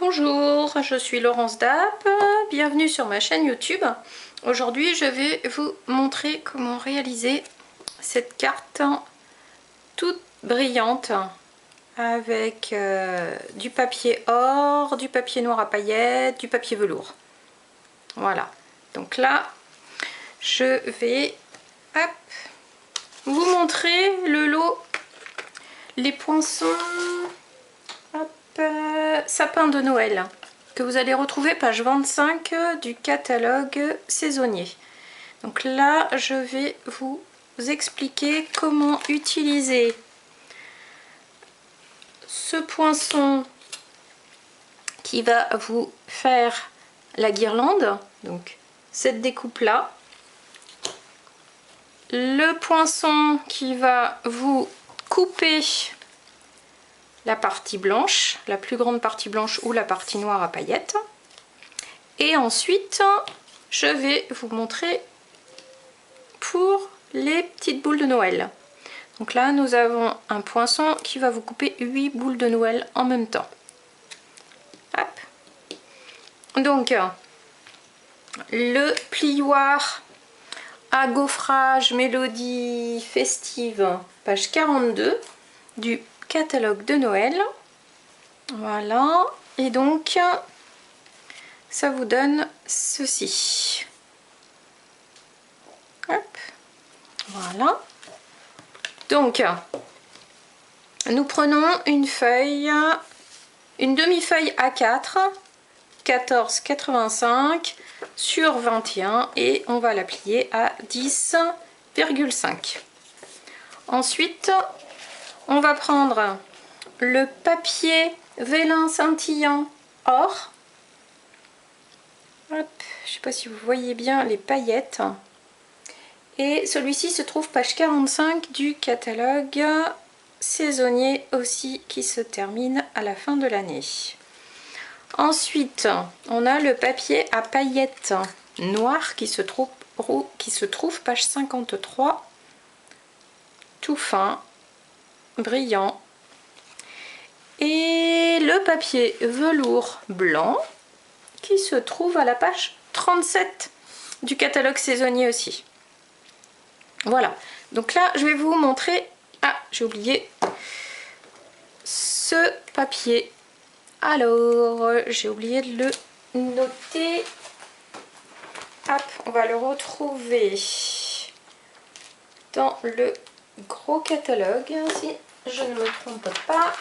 Bonjour, je suis Laurence Dapp, bienvenue sur ma chaîne YouTube. Aujourd'hui je vais vous montrer comment réaliser cette carte toute brillante avec du papier or, du papier noir à paillettes, du papier velours. Voilà, donc là je vais vous montrer le lot, les poinçons sapin de Noël que vous allez retrouver page 25 du catalogue saisonnier. Donc là je vais vous expliquer comment utiliser ce poinçon qui va vous faire la guirlande, donc cette découpe là, le poinçon qui va vous couper la partie blanche, la plus grande partie blanche ou la partie noire à paillettes. Et ensuite, je vais vous montrer pour les petites boules de Noël. Donc là, nous avons un poinçon qui va vous couper 8 boules de Noël en même temps. Hop. Donc, le plioir à gaufrage mélodie festive, page 42 du catalogue de Noël. Voilà, et donc ça vous donne ceci. Hop, voilà. Donc nous prenons une feuille, une demi-feuille A4 14,85 sur 21 et on va la plier à 10,5. Ensuite on va prendre le papier vélin scintillant or. Hop, je ne sais pas si vous voyez bien les paillettes. Et celui-ci se trouve page 45 du catalogue saisonnier aussi qui se termine à la fin de l'année. Ensuite, on a le papier à paillettes noir qui se trouve page 53, tout fin, brillant. Et le papier velours blanc qui se trouve à la page 37 du catalogue saisonnier aussi. Voilà, donc là je vais vous montrer, j'ai oublié ce papier. Alors j'ai oublié de le noter. Hop, on va le retrouver dans le gros catalogue si je ne me trompe pas.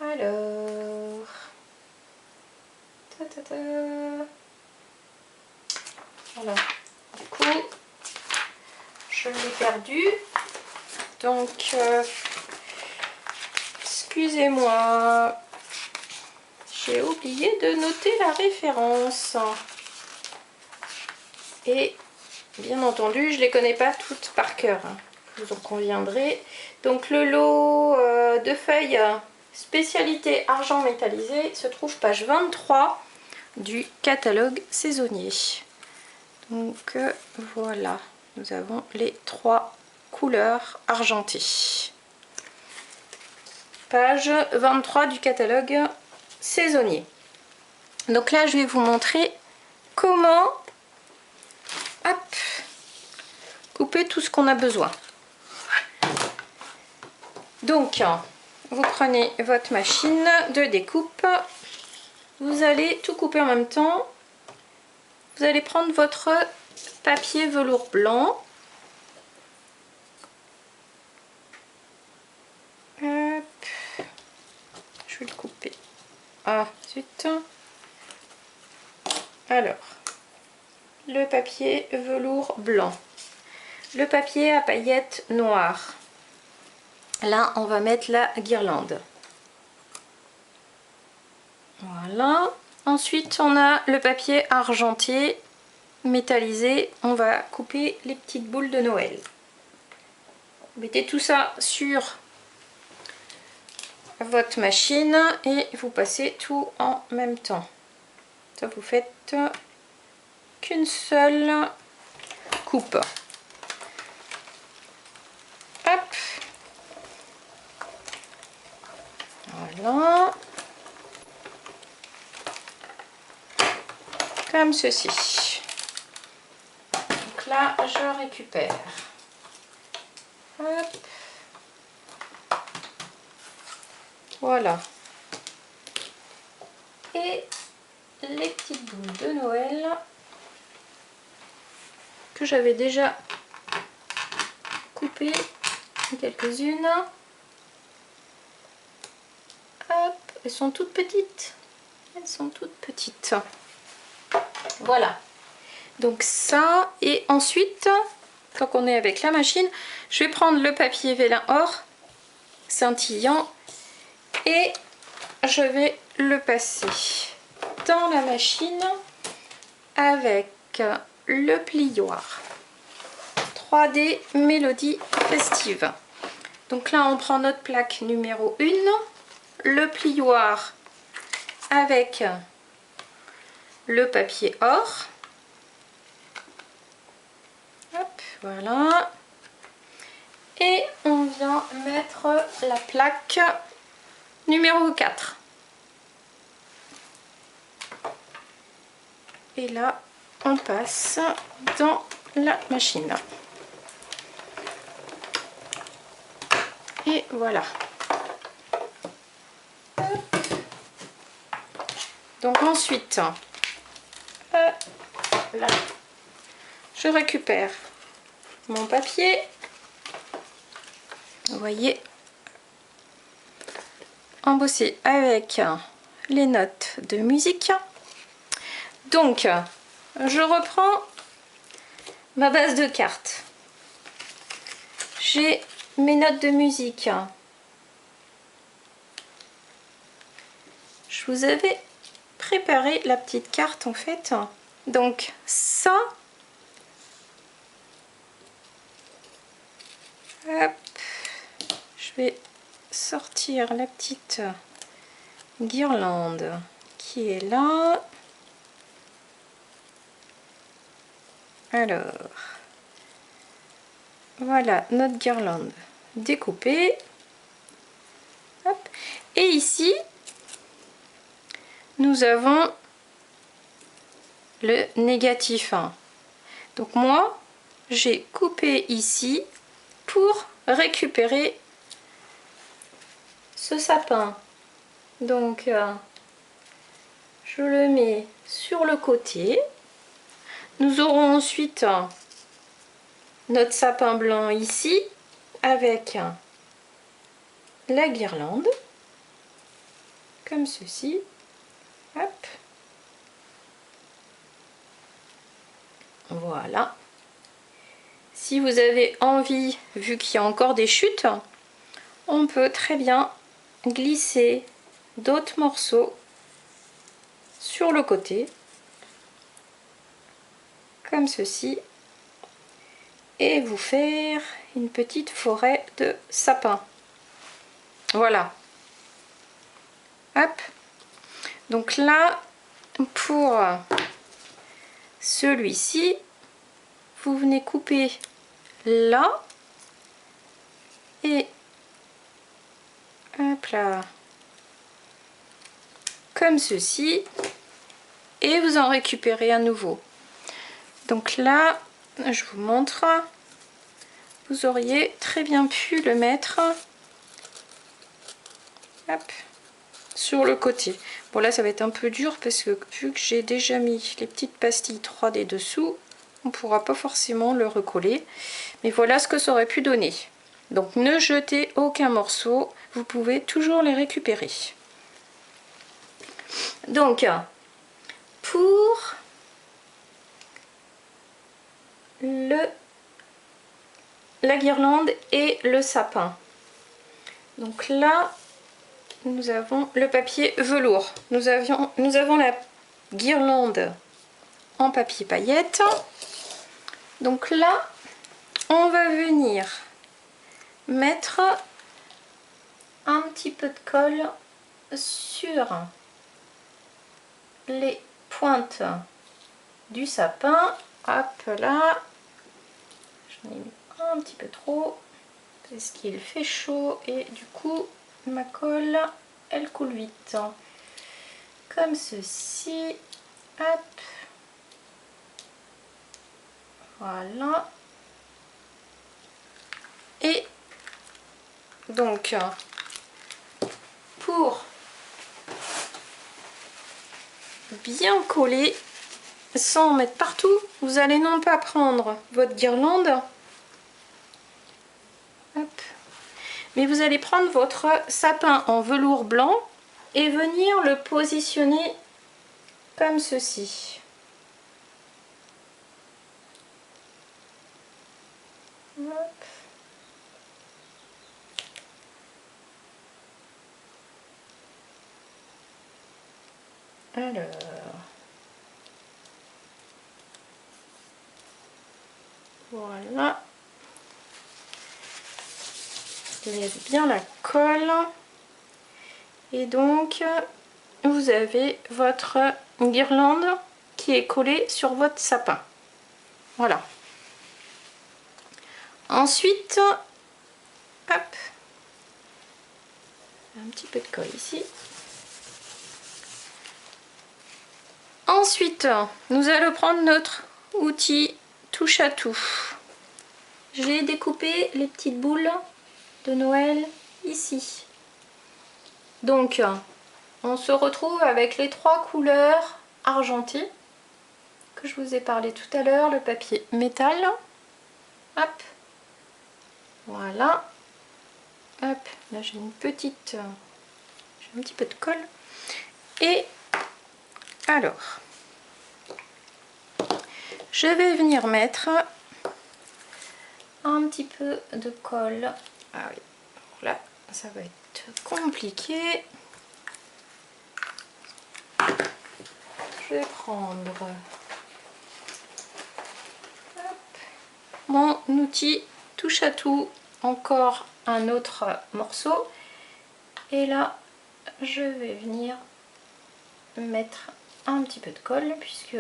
Alors, voilà, du coup je l'ai perdu, donc excusez-moi, j'ai oublié de noter la référence et bien entendu je les connais pas toutes par cœur, vous en conviendrez. Donc le lot de feuilles spécialité argent métallisé se trouve page 23 du catalogue saisonnier. Donc voilà, nous avons les 3 couleurs argentées. Page 23 du catalogue saisonnier. Donc là je vais vous montrer comment couper tout ce qu'on a besoin. Donc vous prenez votre machine de découpe, vous allez tout couper en même temps. Vous allez prendre votre papier velours blanc. Hop. Je vais le couper. Ah, zut. Alors, le papier velours blanc. Le papier à paillettes noires. Là, on va mettre la guirlande. Voilà. Ensuite, on a le papier argenté, métallisé. On va couper les petites boules de Noël. Vous mettez tout ça sur votre machine et vous passez tout en même temps. Ça, vous faites qu'une seule coupe. Hop. Voilà. Comme ceci. Donc là, je récupère. Hop. Voilà. Et les petites boules de Noël que j'avais déjà coupées, quelques-unes. Hop, elles sont toutes petites. Elles sont toutes petites. Voilà. Donc ça, et ensuite, tant qu'on est avec la machine, je vais prendre le papier vélin or scintillant et je vais le passer dans la machine avec le plioir 3D Mélodie Festive. Donc là, on prend notre plaque numéro 1, le plioir avec le papier or. Hop, voilà. Et on vient mettre la plaque numéro 4. Et là, on passe dans la machine. Et voilà. Hop. Donc ensuite, là, je récupère mon papier. Vous voyez, embossé avec les notes de musique. Donc, je reprends ma base de cartes. J'ai mes notes de musique. Je vous avais préparé la petite carte en fait. Donc ça, hop, je vais sortir la petite guirlande qui est là. Alors, voilà notre guirlande découpée. Hop. Et ici, nous avons le négatif 1. Donc moi, j'ai coupé ici pour récupérer ce sapin. Donc, je le mets sur le côté. Nous aurons ensuite notre sapin blanc ici avec la guirlande, comme ceci. Hop. Voilà. Si vous avez envie, vu qu'il y a encore des chutes, on peut très bien glisser d'autres morceaux sur le côté, comme ceci, et vous faire une petite forêt de sapins. Voilà. Hop. Donc là, pour celui-ci, vous venez couper là et hop là, comme ceci, et vous en récupérez à nouveau. Donc là, je vous montre, vous auriez très bien pu le mettre, hop, sur le côté. Bon là ça va être un peu dur parce que vu que j'ai déjà mis les petites pastilles 3D dessous, on ne pourra pas forcément le recoller. Mais voilà ce que ça aurait pu donner. Donc ne jetez aucun morceau, vous pouvez toujours les récupérer. Donc pour la guirlande et le sapin, donc là nous avons le papier velours, nous avons la guirlande en papier paillette. Donc là on va venir mettre un petit peu de colle sur les pointes du sapin. Hop là, j'en ai mis un petit peu trop parce qu'il fait chaud et du coup ma colle elle coule vite. Comme ceci. Hop. Voilà. Et donc, pour bien coller, sans en mettre partout, vous allez non pas prendre votre guirlande, hop, mais vous allez prendre votre sapin en velours blanc et venir le positionner comme ceci. Hop. Alors, voilà, je laisse bien la colle et donc vous avez votre guirlande qui est collée sur votre sapin. Voilà. Ensuite, hop, un petit peu de colle ici. Ensuite, nous allons prendre notre outil touche à tout. J'ai découpé les petites boules de Noël ici. Donc, on se retrouve avec les 3 couleurs argentées que je vous ai parlé tout à l'heure, le papier métal. Hop, voilà. Hop, là j'ai une petite, j'ai un petit peu de colle. Et alors, je vais venir mettre un petit peu de colle. Ah oui, là ça va être compliqué. Je vais prendre mon outil touche à tout, encore un autre morceau, et là je vais venir mettre un petit peu de colle puisque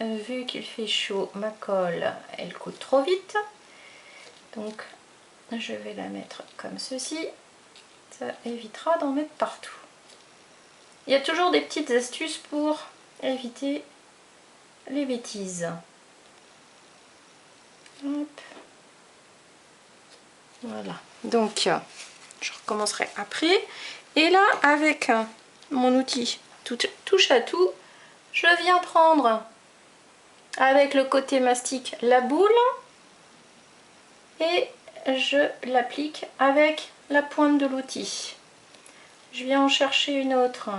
vu qu'il fait chaud, ma colle elle coule trop vite, donc je vais la mettre comme ceci, ça évitera d'en mettre partout. Il y a toujours des petites astuces pour éviter les bêtises. Hop. Voilà, donc je recommencerai après. Et là, avec mon outil touche à tout, je viens prendre avec le côté mastic la boule et je l'applique avec la pointe de l'outil. Je viens en chercher une autre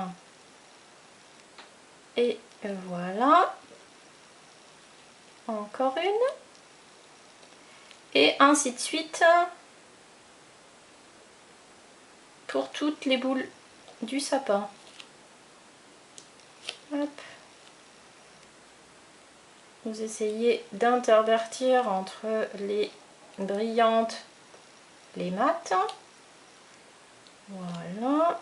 et voilà, encore une, et ainsi de suite pour toutes les boules du sapin. Hop. Vous essayez d'intervertir entre les brillantes, les mates. Voilà.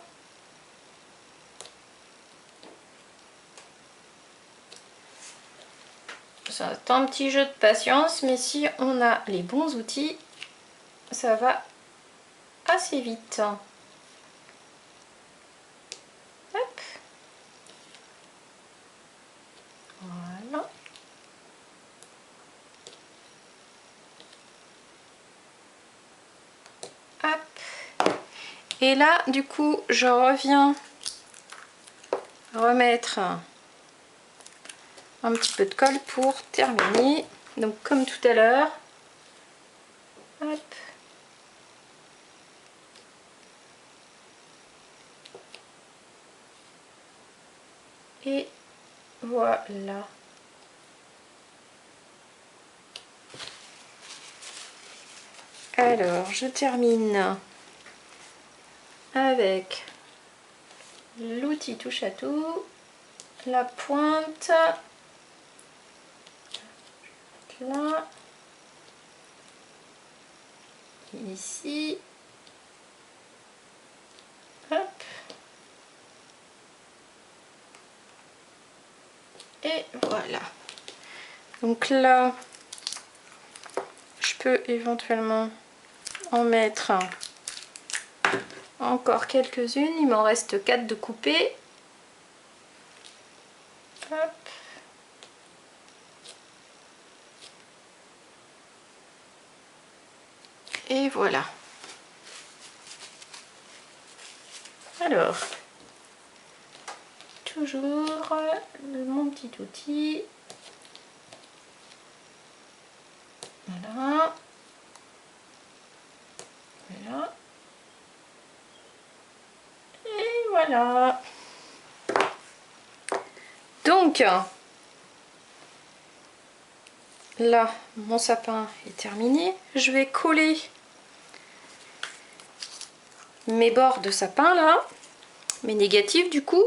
C'est un petit jeu de patience, mais si on a les bons outils, ça va assez vite. Hop. Voilà. Hop. Et là, du coup, je reviens remettre un petit peu de colle pour terminer. Donc comme tout à l'heure. Hop. Et voilà. Alors, je termine avec l'outil touche à tout, la pointe, là, ici, hop, et voilà. Donc là, je peux éventuellement en mettre encore quelques-unes, il m'en reste 4 de couper. Hop. Et voilà. Alors, toujours mon petit outil. Voilà. Voilà. Et voilà. Donc, là, mon sapin est terminé. Je vais coller mes bords de sapin là, mes négatifs du coup.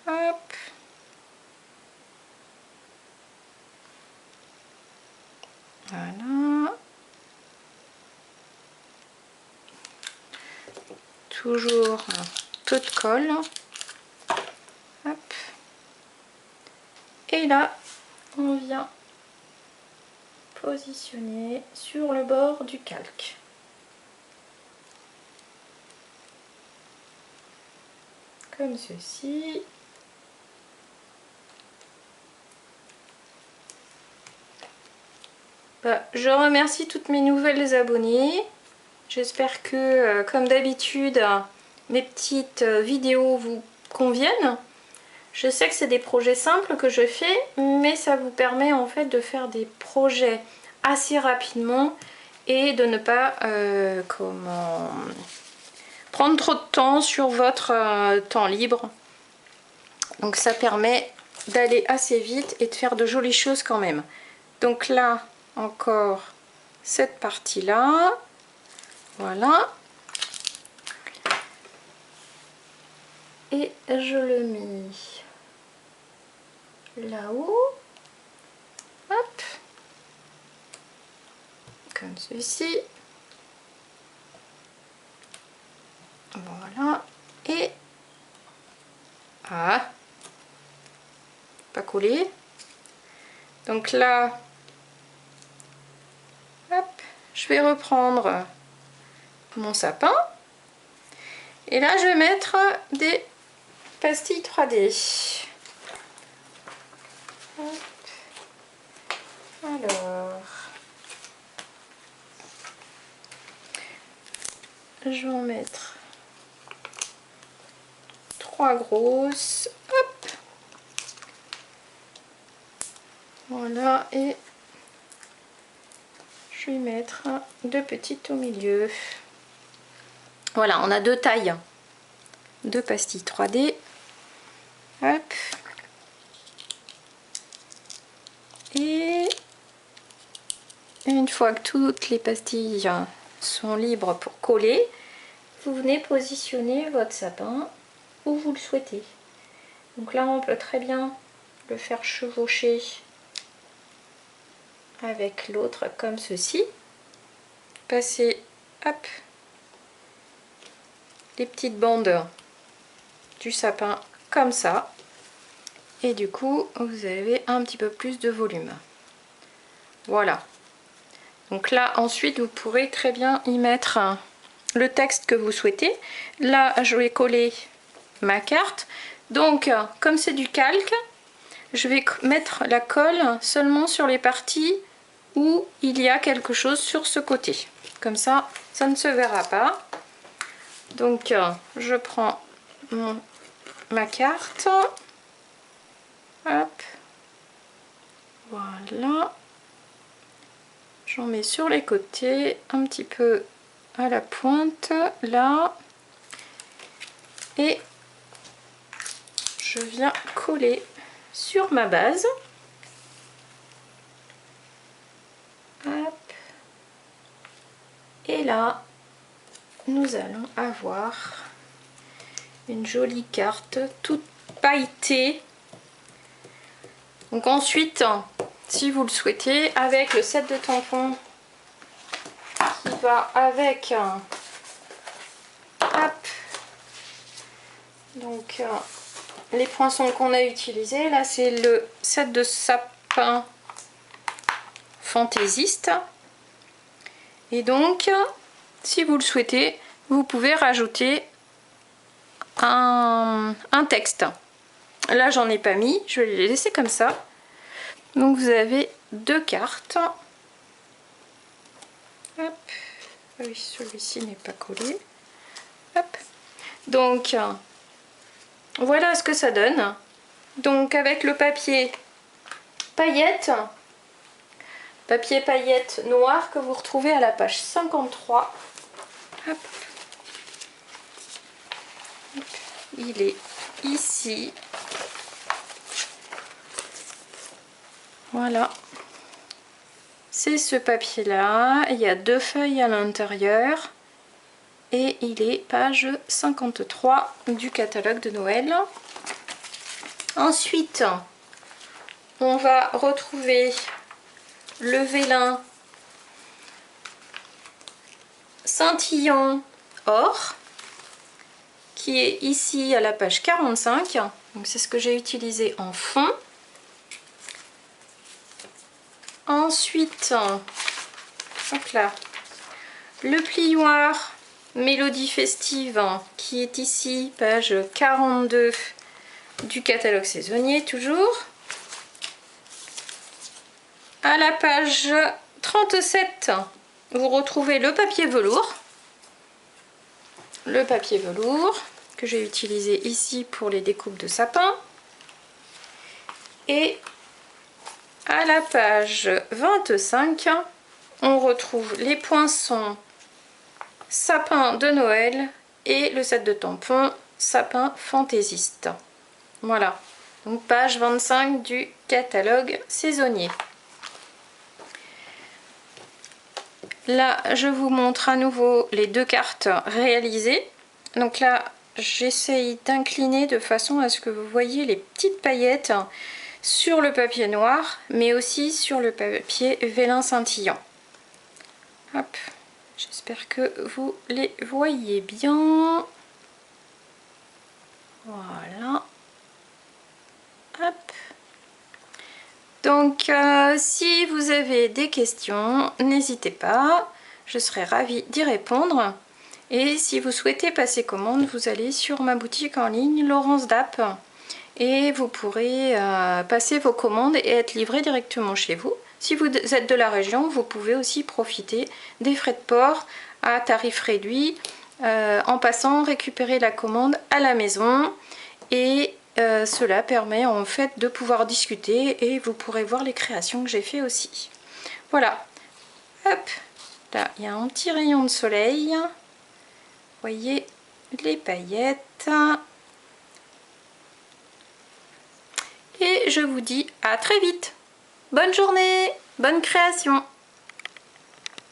Hop. Voilà. Toujours un peu de colle. Hop. Et là, on vient positionner sur le bord du calque. Comme ceci. Je remercie toutes mes nouvelles abonnées. J'espère que, comme d'habitude, mes petites vidéos vous conviennent. Je sais que c'est des projets simples que je fais, mais ça vous permet en fait de faire des projets assez rapidement et de ne pas prendre trop de temps sur votre temps libre. Donc ça permet d'aller assez vite et de faire de jolies choses quand même. Donc là, encore cette partie-là. Voilà. Et je le mets là-haut. Hop. Comme ceci. Voilà. Et... ah. Pas collé. Donc là... hop. Je vais reprendre mon sapin. Et là, je vais mettre des pastilles 3D. Hop. Alors, je vais en mettre 3 grosses. Hop. Voilà, et je vais mettre 2 petites au milieu. Voilà, on a 2 tailles de pastilles 3D. Hop. Et une fois que toutes les pastilles sont libres pour coller, vous venez positionner votre sapin où vous le souhaitez. Donc là, on peut très bien le faire chevaucher avec l'autre comme ceci. Passer, hop, les petites bandes du sapin comme ça. Et du coup, vous avez un petit peu plus de volume. Voilà. Donc là, ensuite, vous pourrez très bien y mettre le texte que vous souhaitez. Là, je vais coller ma carte. Donc, comme c'est du calque, je vais mettre la colle seulement sur les parties où il y a quelque chose sur ce côté. Comme ça, ça ne se verra pas. Donc, je prends ma carte. Hop. Voilà. J'en mets sur les côtés, un petit peu à la pointe, là. Et je viens coller sur ma base. Hop. Et là, nous allons avoir une jolie carte toute pailletée. Donc ensuite, si vous le souhaitez, avec le set de tampons qui va avec, hop, donc les poinçons qu'on a utilisés, là c'est le set de sapin fantaisiste. Et donc, si vous le souhaitez, vous pouvez rajouter un texte. Là, j'en ai pas mis, je vais les laisser comme ça. Donc vous avez 2 cartes. Hop. Ah oui, celui-ci n'est pas collé. Hop. Donc voilà ce que ça donne. Donc avec le papier paillettes noir que vous retrouvez à la page 53. Hop. Hop. Il est ici. Voilà. C'est ce papier là. Il y a 2 feuilles à l'intérieur. Et il est page 53 du catalogue de Noël. Ensuite, on va retrouver le vélin scintillant or qui est ici à la page 45. Donc c'est ce que j'ai utilisé en fond. Ensuite, hop là, le plioir Mélodie festive qui est ici, page 42 du catalogue saisonnier toujours. À la page 37, vous retrouvez le papier velours. Le papier velours que j'ai utilisé ici pour les découpes de sapin. Et à la page 25, on retrouve les poinçons sapin de Noël et le set de tampons sapin fantaisiste. Voilà, donc page 25 du catalogue saisonnier. Là, je vous montre à nouveau les 2 cartes réalisées. Donc là, j'essaye d'incliner de façon à ce que vous voyez les petites paillettes sur le papier noir, mais aussi sur le papier vélin scintillant. Hop. J'espère que vous les voyez bien. Voilà. Hop. Donc, si vous avez des questions, n'hésitez pas. Je serai ravie d'y répondre. Et si vous souhaitez passer commande, vous allez sur ma boutique en ligne, Laurence Dapp. Et vous pourrez passer vos commandes et être livré directement chez vous. Si vous êtes de la région, vous pouvez aussi profiter des frais de port à tarif réduit en passant récupérer la commande à la maison. Et cela permet en fait de pouvoir discuter et vous pourrez voir les créations que j'ai fait aussi. Voilà. Hop. Là, il y a un petit rayon de soleil. Vous voyez les paillettes. Et je vous dis à très vite. Bonne journée, bonne création!